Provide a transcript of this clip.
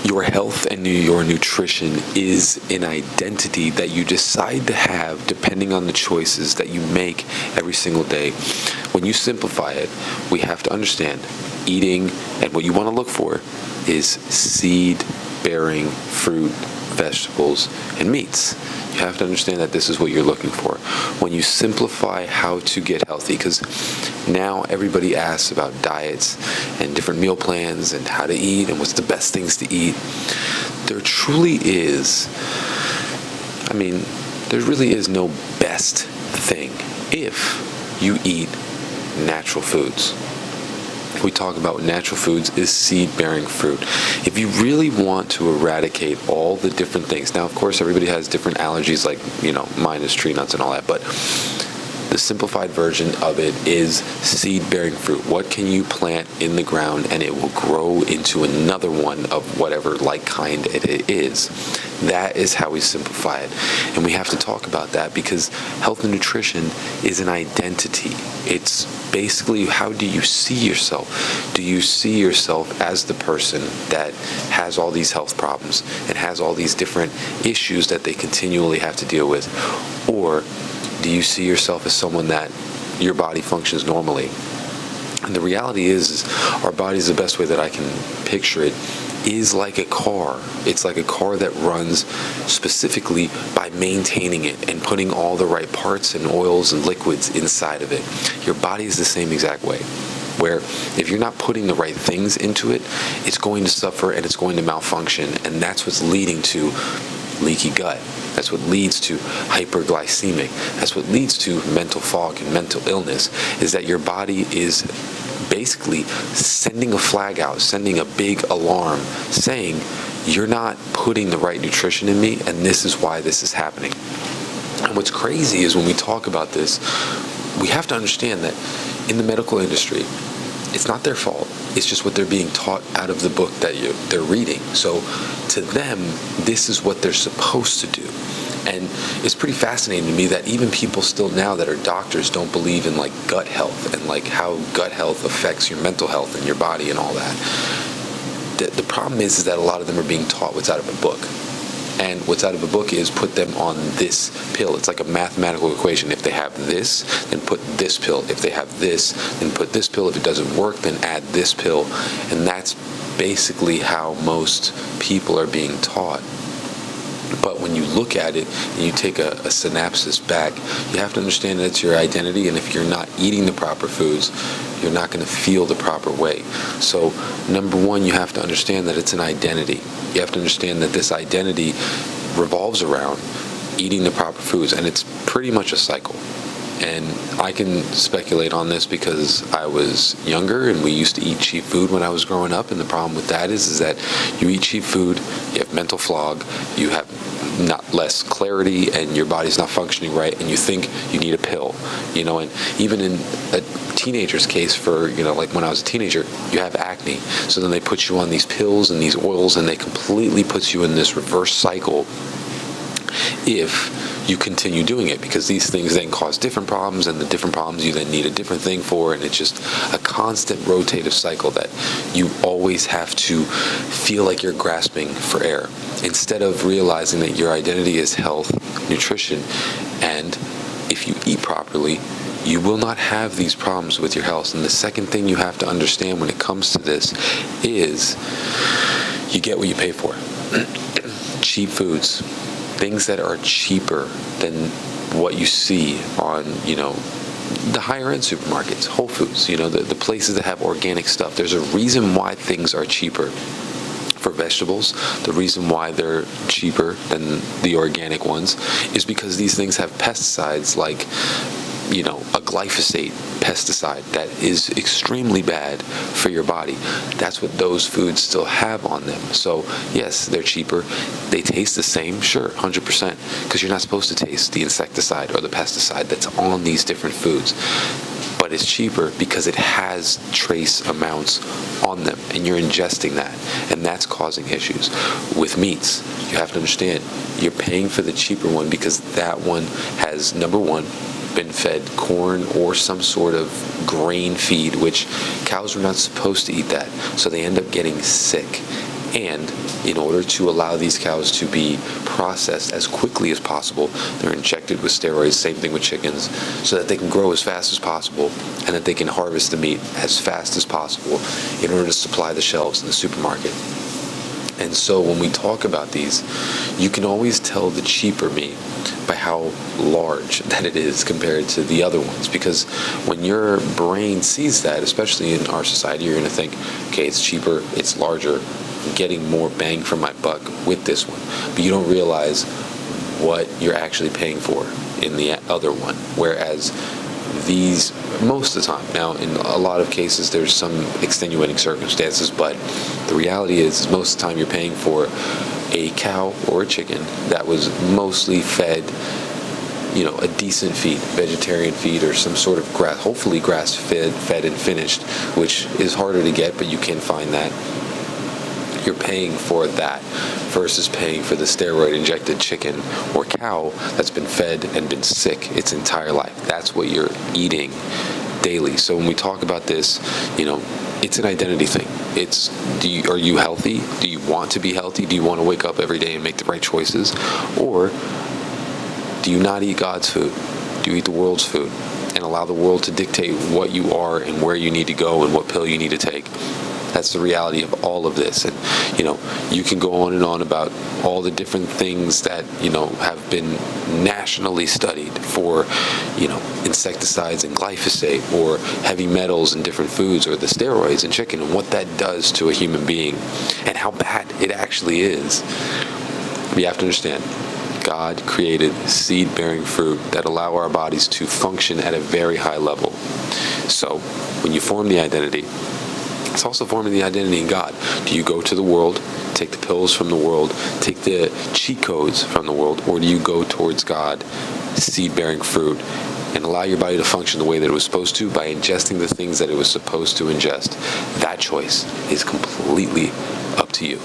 Your health and your nutrition is an identity that you decide to have depending on the choices that you make every single day. When you simplify it, we have to understand eating, and what you want to look for is seed-bearing fruit, vegetables, and meats. You have to understand that this is what you're looking for. When you simplify how to get healthy, because now everybody asks about diets and different meal plans and how to eat and what's the best things to eat. There truly is, there really is no best thing if you eat natural foods. We talk about natural foods is seed-bearing fruit. If you really want to eradicate all the different things, now of course everybody has different allergies, like mine is tree nuts and all that, but the simplified version of it is seed-bearing fruit. What can you plant in the ground and it will grow into another one of whatever like kind it is? That is how we simplify it. And we have to talk about that because health and nutrition is an identity. It's basically, how do you see yourself? Do you see yourself as the person that has all these health problems and has all these different issues that they continually have to deal with? Or do you see yourself as someone that your body functions normally? And the reality is our body is the best way that I can picture it, is like a car. It's like a car that runs specifically by maintaining it and putting all the right parts and oils and liquids inside of it. Your body is the same exact way, where if you're not putting the right things into it, it's going to suffer and it's going to malfunction, and that's what's leading to leaky gut. That's what leads to hyperglycemic. That's what leads to mental fog and mental illness, is that your body is basically sending a flag out, sending a big alarm, saying, you're not putting the right nutrition in me, and this is why this is happening. And what's crazy is when we talk about this, we have to understand that in the medical industry, it's not their fault. It's just what they're being taught out of the book that they're reading. So to them, this is what they're supposed to do. And it's pretty fascinating to me that even people still now that are doctors don't believe in like gut health and like how gut health affects your mental health and your body and all that. The problem is that a lot of them are being taught what's out of a book. And what's out of a book is put them on this pill. It's like a mathematical equation. If they have this, then put this pill. If they have this, then put this pill. If it doesn't work, then add this pill. And that's basically how most people are being taught. But when you look at it and you take a synapsis back, you have to understand that it's your identity, and if you're not eating the proper foods, you're not going to feel the proper way. So number one, you have to understand that it's an identity. You have to understand that this identity revolves around eating the proper foods, and it's pretty much a cycle. And I can speculate on this because I was younger and we used to eat cheap food when I was growing up, and the problem with that is that you eat cheap food, you have mental fog, you have not less clarity, and your body's not functioning right, and you think you need a pill, and even in a teenager's case, for like when I was a teenager, you have acne, so then they put you on these pills and these oils, and they completely put you in this reverse cycle if you continue doing it, because these things then cause different problems, and the different problems you then need a different thing for, and it's just a constant rotative cycle that you always have to feel like you're grasping for air, instead of realizing that your identity is health, nutrition, and if you eat properly, you will not have these problems with your health. And the second thing you have to understand when it comes to this is you get what you pay for. Cheap foods, things that are cheaper than what you see on, the higher end supermarkets, Whole Foods, the places that have organic stuff. There's a reason why things are cheaper for vegetables. The reason why they're cheaper than the organic ones is because these things have pesticides like, a glyphosate pesticide that is extremely bad for your body. That's what those foods still have on them. So yes, they're cheaper. They taste the same, sure, 100%, because you're not supposed to taste the insecticide or the pesticide that's on these different foods. But it's cheaper because it has trace amounts on them, and you're ingesting that, and that's causing issues. With meats, you have to understand, you're paying for the cheaper one because that one has, number one, been fed corn or some sort of grain feed, which cows are not supposed to eat that, so they end up getting sick And in order to allow these cows to be processed as quickly as possible, they're injected with steroids, same thing with chickens, so that they can grow as fast as possible and that they can harvest the meat as fast as possible in order to supply the shelves in the supermarket. And so when we talk about these, you can always tell the cheaper meat by how large that it is compared to the other ones. Because when your brain sees that, especially in our society, you're going to think, okay, it's cheaper, it's larger, I'm getting more bang for my buck with this one. But you don't realize what you're actually paying for in the other one. Whereas these, most of the time, now in a lot of cases there's some extenuating circumstances, but the reality is most of the time you're paying for a cow or a chicken that was mostly fed, a decent feed, vegetarian feed, or some sort of grass, hopefully grass fed and finished, which is harder to get, but you can find that. You're paying for that versus paying for the steroid injected chicken or cow that's been fed and been sick its entire life. That's what you're eating daily. So when we talk about this, it's an identity thing. It's, are you healthy? Do you want to be healthy? Do you want to wake up every day and make the right choices? Or do you not eat God's food? Do you eat the world's food and allow the world to dictate what you are and where you need to go and what pill you need to take? That's the reality of all of this. And, you can go on and on about all the different things that, have been nationally studied for, insecticides and glyphosate, or heavy metals in different foods, or the steroids in chicken, and what that does to a human being and how bad it actually is. But you have to understand, God created seed-bearing fruit that allow our bodies to function at a very high level. So when you form the identity, it's also forming the identity in God. Do you go to the world, take the pills from the world, take the cheat codes from the world, or do you go towards God, seed-bearing fruit, and allow your body to function the way that it was supposed to by ingesting the things that it was supposed to ingest? That choice is completely up to you.